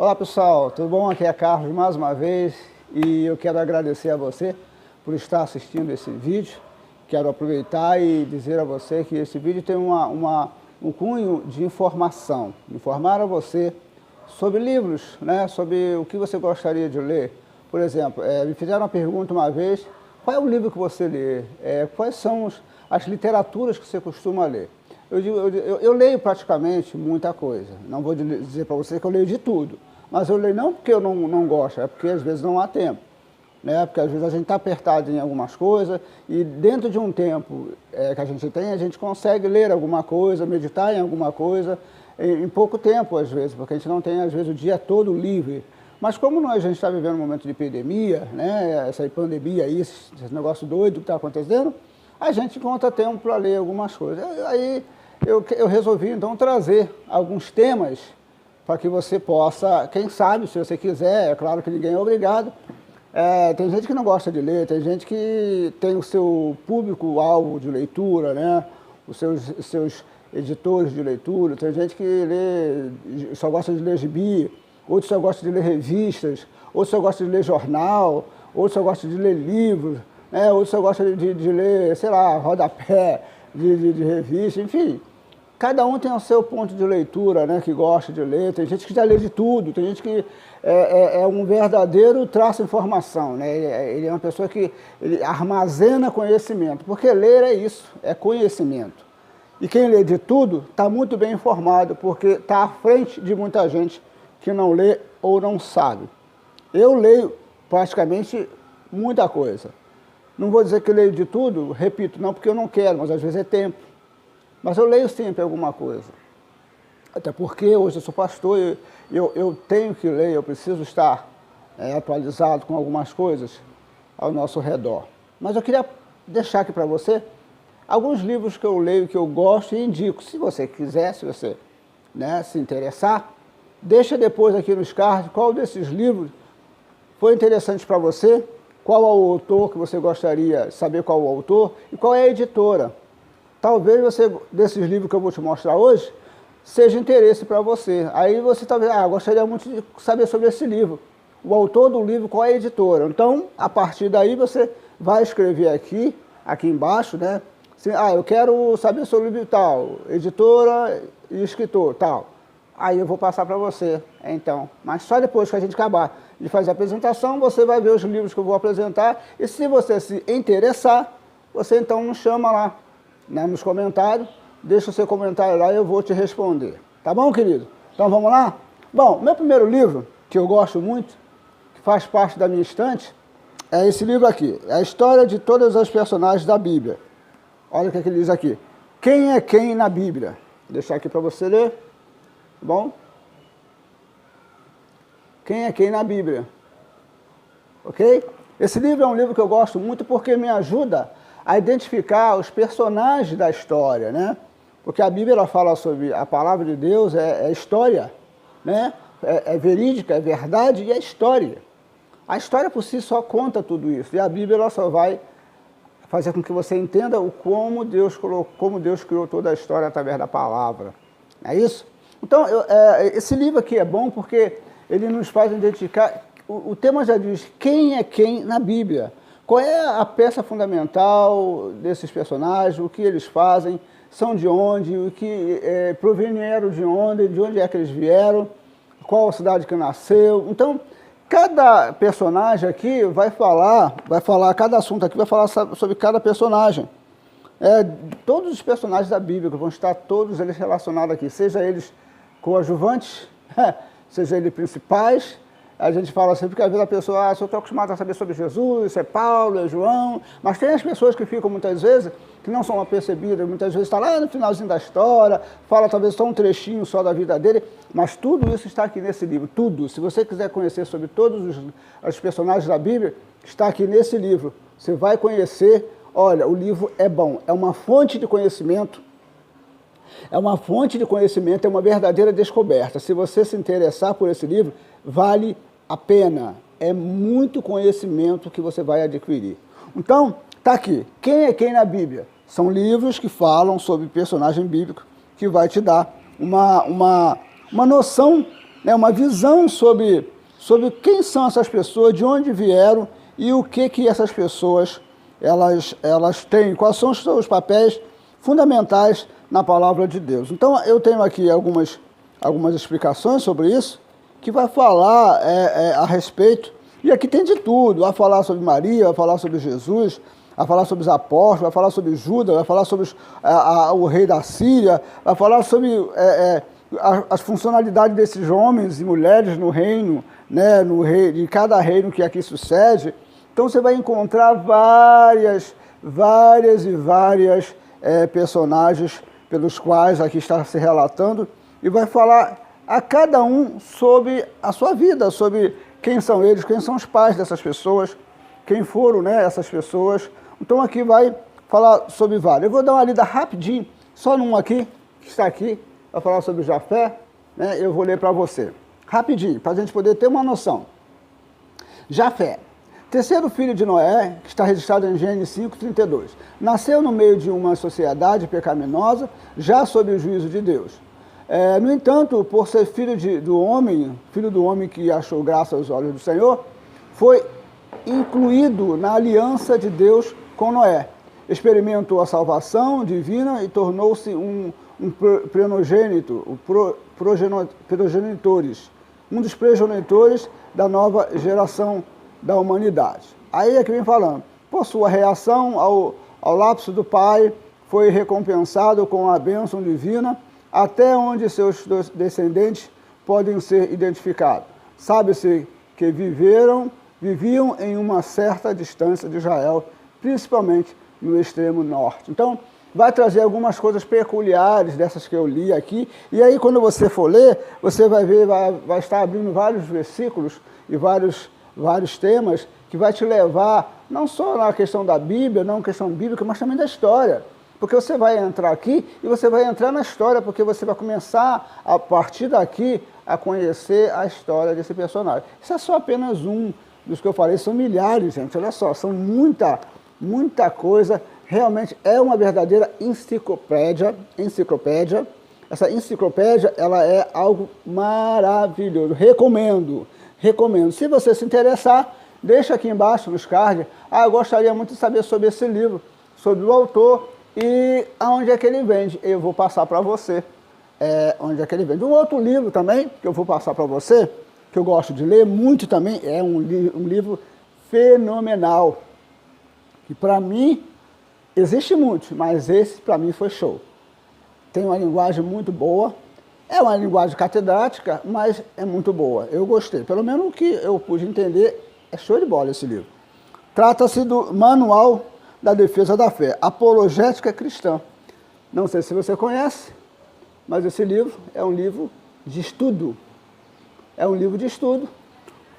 Olá pessoal, tudo bom? Aqui é Carlos mais uma vez e eu quero agradecer a você por estar assistindo esse vídeo. Quero aproveitar e dizer a você que esse vídeo tem um cunho de informação, informar a você sobre livros, né? Sobre o que você gostaria de ler. Por exemplo, me fizeram uma pergunta uma vez, qual é o livro que você lê? Quais são as literaturas que você costuma ler? Eu leio praticamente muita coisa, não vou dizer para você que eu leio de tudo, mas eu leio não porque eu não gosto, é porque às vezes não há tempo, né? Porque às vezes a gente está apertado em algumas coisas e dentro de um tempo que a gente tem, a gente consegue ler alguma coisa, meditar em alguma coisa em pouco tempo às vezes, porque a gente não tem às vezes o dia todo livre. Mas como a gente está vivendo um momento de epidemia, né? Essa pandemia aí, esse negócio doido que está acontecendo, a gente encontra tempo para ler algumas coisas. Aí eu resolvi então trazer alguns temas para que você possa, quem sabe, se você quiser, é claro que ninguém é obrigado. Tem gente que não gosta de ler, tem gente que tem o seu público-alvo de leitura, né? Os seus editores de leitura, tem gente que só gosta de ler gibi, outros só gostam de ler revistas, outros só gostam de ler jornal, outros só gostam de ler livros, né? Outros só gostam de ler, sei lá, rodapé de revista, enfim. Cada um tem o seu ponto de leitura, né, que gosta de ler. Tem gente que já lê de tudo, tem gente que é um verdadeiro traço de informação, né? Ele é uma pessoa que ele armazena conhecimento, porque ler é isso, é conhecimento. E quem lê de tudo está muito bem informado, porque está à frente de muita gente que não lê ou não sabe. Eu leio praticamente muita coisa. Não vou dizer que eu leio de tudo, repito, não porque eu não quero, mas às vezes é tempo. Mas eu leio sempre alguma coisa. Até porque hoje eu sou pastor e eu tenho que ler, eu preciso estar atualizado com algumas coisas ao nosso redor. Mas eu queria deixar aqui para você alguns livros que eu leio, que eu gosto e indico. Se você quiser, se você se interessar, deixa depois aqui nos cards qual desses livros foi interessante para você, qual é o autor que você gostaria de saber qual é o autor e qual é a editora. Talvez desses livros que eu vou te mostrar hoje, seja interesse para você. Aí você talvez, gostaria muito de saber sobre esse livro. O autor do livro, qual é a editora. Então, a partir daí você vai escrever aqui embaixo, né? Assim, eu quero saber sobre o livro tal, editora e escritor, tal. Aí eu vou passar para você, então. Mas só depois que a gente acabar de fazer a apresentação, você vai ver os livros que eu vou apresentar. E se você se interessar, você então nos chama lá, né, nos comentários, deixa o seu comentário lá e eu vou te responder. Tá bom, querido? Então vamos lá? Bom, meu primeiro livro, que eu gosto muito, que faz parte da minha estante, é esse livro aqui. É a história de todas as personagens da Bíblia. Olha o que ele diz aqui. Quem é quem na Bíblia? Vou deixar aqui para você ler. Tá bom? Quem é quem na Bíblia? Ok? Esse livro é um livro que eu gosto muito porque me ajuda a identificar os personagens da história, né? Porque a Bíblia ela fala sobre a palavra de Deus, é história, né? É verídica, é verdade e é história. A história por si só conta tudo isso, e a Bíblia ela só vai fazer com que você entenda como Deus criou toda a história através da palavra. É isso? Então, esse livro aqui é bom porque ele nos faz identificar, o tema já diz quem é quem na Bíblia. Qual é a peça fundamental desses personagens, o que eles fazem, são de onde, o que provieram de onde é que eles vieram, qual a cidade que nasceu. Então, cada personagem aqui vai falar, cada assunto aqui vai falar sobre cada personagem. Todos os personagens da Bíblia, vão estar todos eles relacionados aqui, seja eles coadjuvantes, seja eles principais. A gente fala sempre que às vezes a pessoa, se eu estou acostumado a saber sobre Jesus, isso é Paulo, é João, mas tem as pessoas que ficam muitas vezes, que não são apercebidas, muitas vezes está lá no finalzinho da história, fala talvez só um trechinho só da vida dele, mas tudo isso está aqui nesse livro, tudo. Se você quiser conhecer sobre todos os personagens da Bíblia, está aqui nesse livro. Você vai conhecer, olha, o livro é bom, é uma fonte de conhecimento, é uma verdadeira descoberta. Se você se interessar por esse livro, vale a pena. É muito conhecimento que você vai adquirir. Então, tá aqui. Quem é quem na Bíblia? São livros que falam sobre personagem bíblico, que vai te dar uma noção né, uma visão sobre quem são essas pessoas, de onde vieram e o que essas pessoas elas têm, quais são os seus papéis fundamentais na palavra de Deus. Então, eu tenho aqui algumas explicações sobre isso, que vai falar a respeito, e aqui tem de tudo, vai falar sobre Maria, vai falar sobre Jesus, vai falar sobre os apóstolos, vai falar sobre Judas, vai falar sobre o rei da Síria, vai falar sobre as funcionalidades desses homens e mulheres no reino, né, de cada reino que aqui sucede. Então você vai encontrar várias personagens pelos quais aqui está se relatando, e vai falar a cada um sobre a sua vida, sobre quem são eles, quem são os pais dessas pessoas, quem foram, né, essas pessoas. Então aqui vai falar sobre vários. Eu vou dar uma lida rapidinho, só num aqui, que está aqui, vai falar sobre Jafé, né, eu vou ler para você. Rapidinho, para a gente poder ter uma noção. Jafé, terceiro filho de Noé, que está registrado em Gênesis 5:32. Nasceu no meio de uma sociedade pecaminosa, já sob o juízo de Deus. No entanto, por ser filho do homem que achou graça aos olhos do Senhor, foi incluído na aliança de Deus com Noé. Experimentou a salvação divina e tornou-se um dos progenitores da nova geração da humanidade. Aí é que vem falando, por sua reação ao lapso do pai, foi recompensado com a bênção divina, até onde seus descendentes podem ser identificados. Sabe-se que viviam em uma certa distância de Israel, principalmente no extremo norte. Então, vai trazer algumas coisas peculiares dessas que eu li aqui, e aí quando você for ler, você vai ver, vai estar abrindo vários versículos e vários temas que vai te levar, não só na questão da Bíblia, não questão bíblica, mas também da história. Porque você vai entrar aqui e você vai entrar na história, porque você vai começar, a partir daqui, a conhecer a história desse personagem. Isso é só apenas um dos que eu falei, são milhares, gente, olha só, são muita coisa, realmente é uma verdadeira enciclopédia. Essa enciclopédia, ela é algo maravilhoso, recomendo. Se você se interessar, deixa aqui embaixo nos cards, eu gostaria muito de saber sobre esse livro, sobre o autor, e aonde é que ele vende. Eu vou passar para você onde é que ele vende. Um outro livro também, que eu vou passar para você, que eu gosto de ler muito também, é um livro fenomenal, que para mim, existe muito, mas esse para mim foi show. Tem uma linguagem muito boa, é uma linguagem catedrática, mas é muito boa. Eu gostei, pelo menos o que eu pude entender, é show de bola esse livro. Trata-se do Manual da Defesa da Fé, Apologética Cristã. Não sei se você conhece, mas esse livro é um livro de estudo.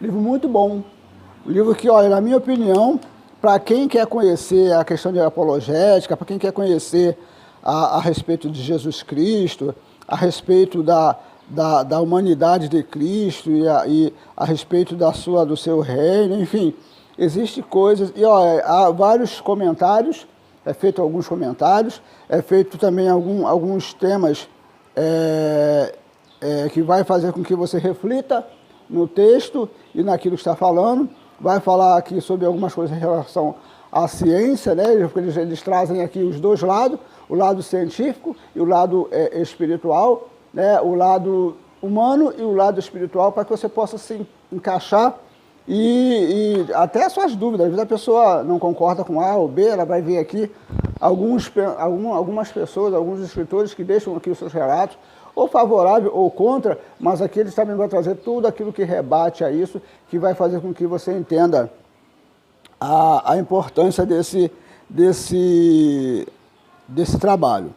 Livro muito bom. Um livro que, olha, na minha opinião, para quem quer conhecer a questão de apologética, para quem quer conhecer a respeito de Jesus Cristo, a respeito da humanidade de Cristo e a respeito do seu reino, enfim, existem coisas, e há vários comentários, é feito alguns comentários, é feito também alguns temas que vai fazer com que você reflita no texto e naquilo que está falando. Vai falar aqui sobre algumas coisas em relação à ciência, né? Eles trazem aqui os dois lados, o lado científico e o lado espiritual, né? O lado humano e o lado espiritual, para que você possa se encaixar e até as suas dúvidas. Às vezes a pessoa não concorda com A ou B, ela vai ver aqui algumas pessoas, alguns escritores que deixam aqui os seus relatos, ou favorável ou contra, mas aqui eles também vão trazer tudo aquilo que rebate a isso, que vai fazer com que você entenda a importância desse trabalho.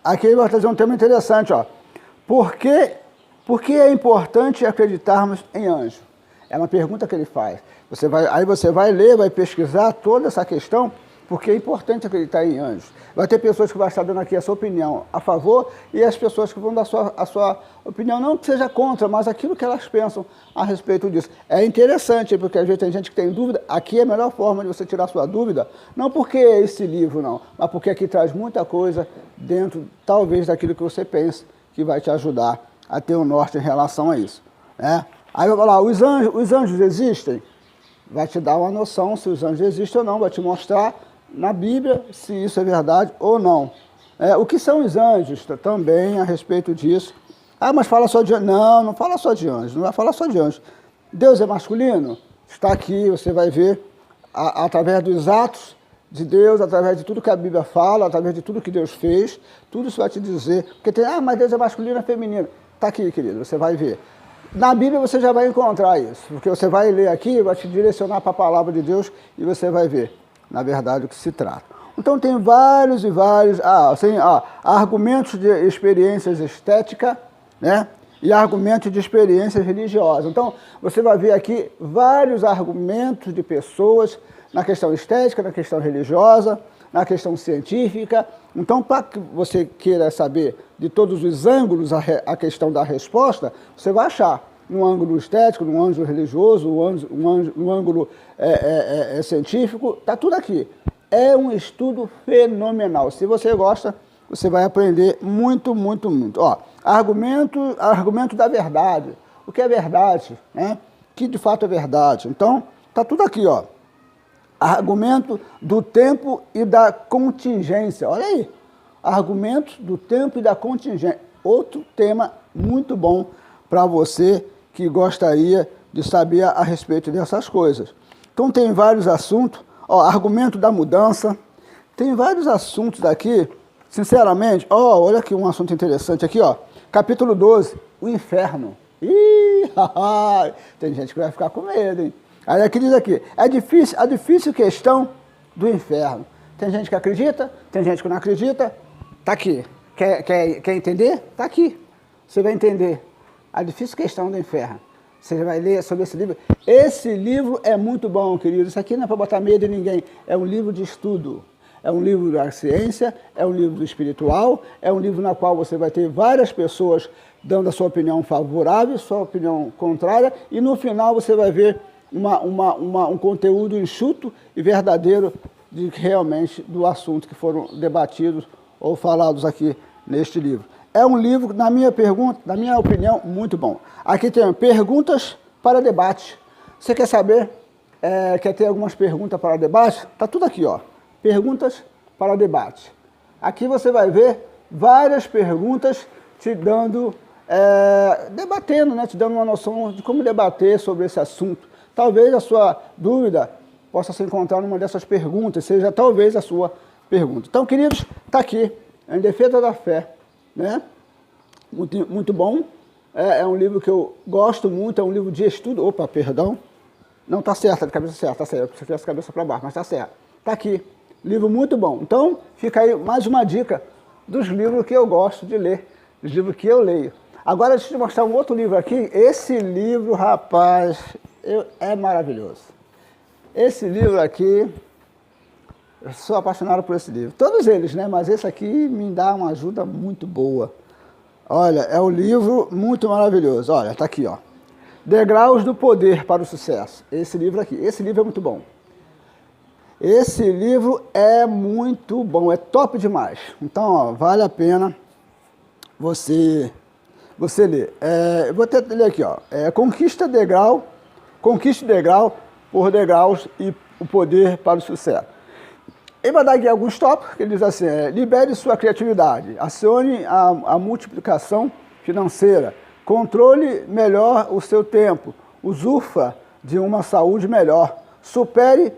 Aqui ele vai trazer um tema interessante, ó. Por que é importante acreditarmos em anjo? É uma pergunta que ele faz. Aí você vai ler, vai pesquisar toda essa questão, porque é importante acreditar em anjos. Vai ter pessoas que vão estar dando aqui a sua opinião a favor e as pessoas que vão dar a sua opinião, não que seja contra, mas aquilo que elas pensam a respeito disso. É interessante, porque às vezes tem gente que tem dúvida. Aqui é a melhor forma de você tirar sua dúvida, não porque esse livro não, mas porque aqui traz muita coisa dentro, talvez, daquilo que você pensa que vai te ajudar a ter um norte em relação a isso, né? Aí vai falar, os anjos existem? Vai te dar uma noção se os anjos existem ou não, vai te mostrar na Bíblia se isso é verdade ou não. O que são os anjos? Também a respeito disso. Ah, mas fala só de anjos. Não, não fala só de anjos, não vai falar só de anjos. Deus é masculino? Está aqui, você vai ver através dos atos de Deus, através de tudo que a Bíblia fala, através de tudo que Deus fez, tudo isso vai te dizer. Porque tem, mas Deus é masculino, é feminino. Está aqui, querido, você vai ver. Na Bíblia você já vai encontrar isso, porque você vai ler aqui, vai te direcionar para a palavra de Deus e você vai ver, na verdade, o que se trata. Então tem vários e vários argumentos de experiências estéticas, né? E argumentos de experiências religiosas. Então, você vai ver aqui vários argumentos de pessoas na questão estética, na questão religiosa, na questão científica. Então, para que você queira saber de todos os ângulos a questão da resposta, você vai achar um ângulo estético, um ângulo religioso, um ângulo científico, está tudo aqui. É um estudo fenomenal. Se você gosta, você vai aprender muito, muito, muito. Ó, argumento da verdade. O que é verdade, né? O que de fato é verdade. Então, está tudo aqui, ó. Argumento do tempo e da contingência. Olha aí. Argumentos do tempo e da contingência. Outro tema muito bom para você que gostaria de saber a respeito dessas coisas. Então, tem vários assuntos. Ó, argumento da mudança. Tem vários assuntos aqui. Sinceramente, olha aqui um assunto interessante aqui, ó. Capítulo 12, o inferno. Ih, tem gente que vai ficar com medo, hein? Aí aqui diz aqui, a difícil questão do inferno. Tem gente que acredita, tem gente que não acredita. Tá aqui. Quer entender? Tá aqui. Você vai entender a difícil questão do inferno. Você vai ler sobre esse livro. Esse livro é muito bom, querido. Isso aqui não é para botar medo em ninguém. É um livro de estudo. É um livro da ciência, é um livro espiritual, é um livro na qual você vai ter várias pessoas dando a sua opinião favorável, sua opinião contrária, e no final você vai ver um conteúdo enxuto e verdadeiro realmente do assunto que foram debatidos ou falados aqui neste livro. É um livro, na minha opinião, muito bom. Aqui tem perguntas para debate. Você quer saber, quer ter algumas perguntas para debate? Está tudo aqui, ó. Perguntas para debate. Aqui você vai ver várias perguntas te dando, debatendo, né? Te dando uma noção de como debater sobre esse assunto. Talvez a sua dúvida possa se encontrar numa dessas perguntas, seja talvez a sua pergunta. Então, queridos, está aqui, Em Defesa da Fé, né? Muito, muito bom. É um livro que eu gosto muito, é um livro de estudo. Opa, perdão. Não, está certo, de cabeça certa, está certo. Você fez a cabeça para baixo, mas está certo. Está aqui. Livro muito bom. Então, fica aí mais uma dica dos livros que eu gosto de ler, dos livros que eu leio. Agora, deixa eu te mostrar um outro livro aqui. Esse livro, rapaz, é maravilhoso. Esse livro aqui, eu sou apaixonado por esse livro. Todos eles, né? Mas esse aqui me dá uma ajuda muito boa. Olha, é um livro muito maravilhoso. Olha, está aqui, ó. Degraus do Poder para o Sucesso. Esse livro aqui. Esse livro é muito bom. Esse livro é muito bom, é top demais. Então, ó, vale a pena você ler. Eu vou até ler aqui, ó. Conquiste degrau por degraus e o poder para o sucesso. Ele vai dar aqui alguns tópicos, que ele diz assim, libere sua criatividade, acione a multiplicação financeira, controle melhor o seu tempo, usufra de uma saúde melhor, supere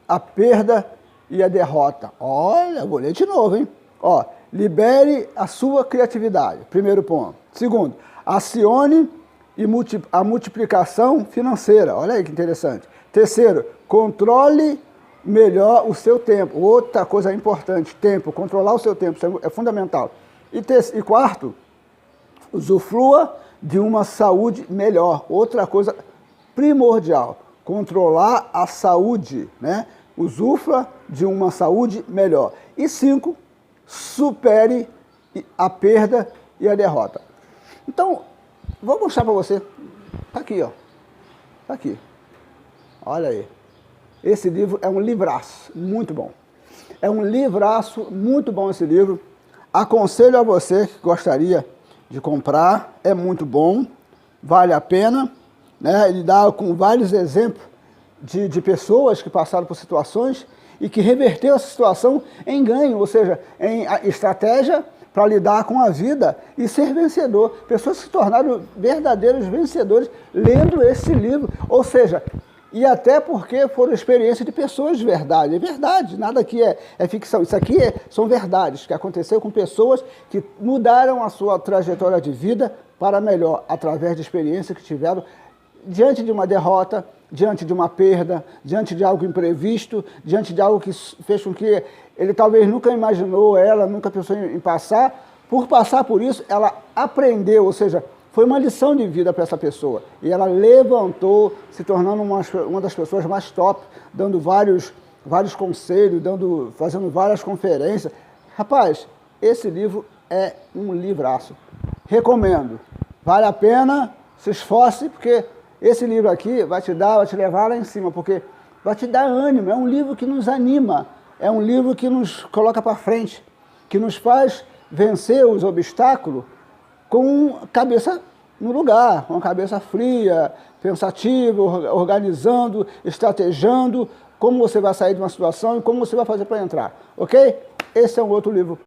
a perda e a derrota. Olha, vou ler de novo, hein? Ó, libere a sua criatividade, primeiro ponto. Segundo, acione a multiplicação financeira. Olha aí que interessante. Terceiro, controle melhor o seu tempo. Outra coisa importante, tempo. Controlar o seu tempo, isso é fundamental. E quarto, usufrua de uma saúde melhor. Outra coisa primordial, controlar a saúde, né? Usufrua de uma saúde melhor. E 5, supere a perda e a derrota. Então, vou mostrar para você. Está aqui, ó. Está aqui. Olha aí. Esse livro é um livraço, muito bom. É um livraço, muito bom esse livro. Aconselho a você que gostaria de comprar, é muito bom, vale a pena, né? Ele dá com vários exemplos de pessoas que passaram por situações e que reverteu essa situação em ganho, ou seja, em estratégia para lidar com a vida e ser vencedor. Pessoas que se tornaram verdadeiros vencedores lendo esse livro, ou seja, e até porque foram experiências de pessoas de verdade. É verdade, nada aqui é ficção. Isso aqui são verdades que aconteceu com pessoas que mudaram a sua trajetória de vida para melhor, através de experiências que tiveram diante de uma derrota, diante de uma perda, diante de algo imprevisto, diante de algo que fez com que ele talvez nunca imaginou, ela nunca pensou em passar. Por passar por isso, ela aprendeu, ou seja, foi uma lição de vida para essa pessoa. E ela levantou, se tornando uma das pessoas mais top, dando vários conselhos, fazendo várias conferências. Rapaz, esse livro é um livraço. Recomendo. Vale a pena, se esforce, porque esse livro aqui vai te levar lá em cima, porque vai te dar ânimo. É um livro que nos anima, é um livro que nos coloca para frente, que nos faz vencer os obstáculos com a cabeça no lugar, com a cabeça fria, pensativa, organizando, estrategando, como você vai sair de uma situação e como você vai fazer para entrar, ok? Esse é um outro livro.